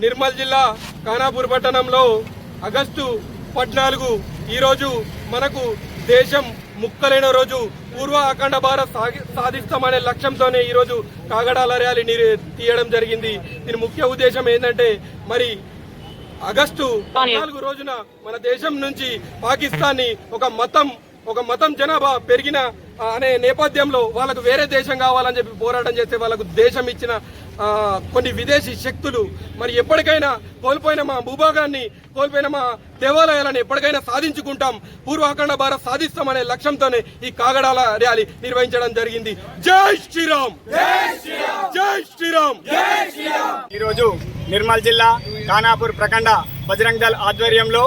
నిర్మల్ జిల్లా ఖానాపూర్ పట్టణంలో ఆగస్టు 14 ఈ రోజు మనకు దేశం ముక్కలైన రోజు పూర్వ అఖండ భారత్ సాధిస్తామనే లక్ష్యంతోనే ఈ రోజు కాగడాల ర్యాలీ తీయడం జరిగింది. దీని ముఖ్య ఉద్దేశం ఏంటంటే మరి ఆగస్టు 14 రోజున మన దేశం నుంచి పాకిస్తాన్ ని ఒక మతం జనాభా పెరిగిన అనే నేపథ్యంలో వాళ్ళకు వేరే దేశం కావాలని చెప్పి పోరాటం చేస్తే వాళ్ళకు దేశం ఇచ్చిన కొన్ని విదేశీ శక్తులు మరి ఎప్పటికైనా కోల్పోయిన మా భూభాగాన్ని కోల్పోయిన మా దేవాలయాలను ఎప్పటికైనా సాధించుకుంటాం, పూర్వ అఖండ భారత్ సాధిస్తామనే లక్ష్యంతోనే ఈ కాగడాల ర్యాలీ నిర్వహించడం జరిగింది. జై శ్రీరామ్, జై శ్రీరామ్. ఈరోజు నిర్మల్ జిల్లా ఖానాపూర్ ప్రఖండ బజరంగ్ దళ్ ఆధ్వర్యంలో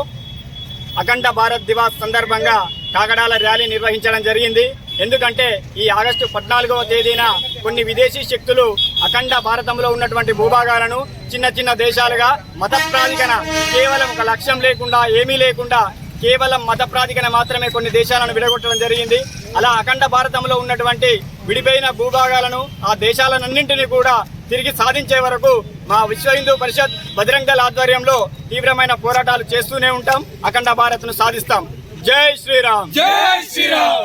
అఖండ భారత్ దివాస్ సందర్భంగా కాగడాల ర్యాలీ నిర్వహించడం జరిగింది. ఎందుకంటే ఈ ఆగస్టు 14వ తేదీన కొన్ని విదేశీ శక్తులు అఖండ భారతంలో ఉన్నటువంటి భూభాగాలను చిన్న చిన్న దేశాలుగా మత ప్రాతిపదికన కేవలం ఒక లక్ష్యం లేకుండా ఏమీ లేకుండా కేవలం మత ప్రాతిపదికన మాత్రమే కొన్ని దేశాలను విడగొట్టడం జరిగింది. అలా అఖండ భారతంలో ఉన్నటువంటి విడిపోయిన భూభాగాలను ఆ దేశాలన్నింటినీ కూడా తిరిగి సాధించే వరకు మా విశ్వ హిందూ పరిషత్ బజరంగ్ దళ్ ఆధ్వర్యంలో తీవ్రమైన పోరాటాలు చేస్తూనే ఉంటాం. అఖండ భారత్ను సాధిస్తాం. జై శ్రీరామ్, జై శ్రీరామ్.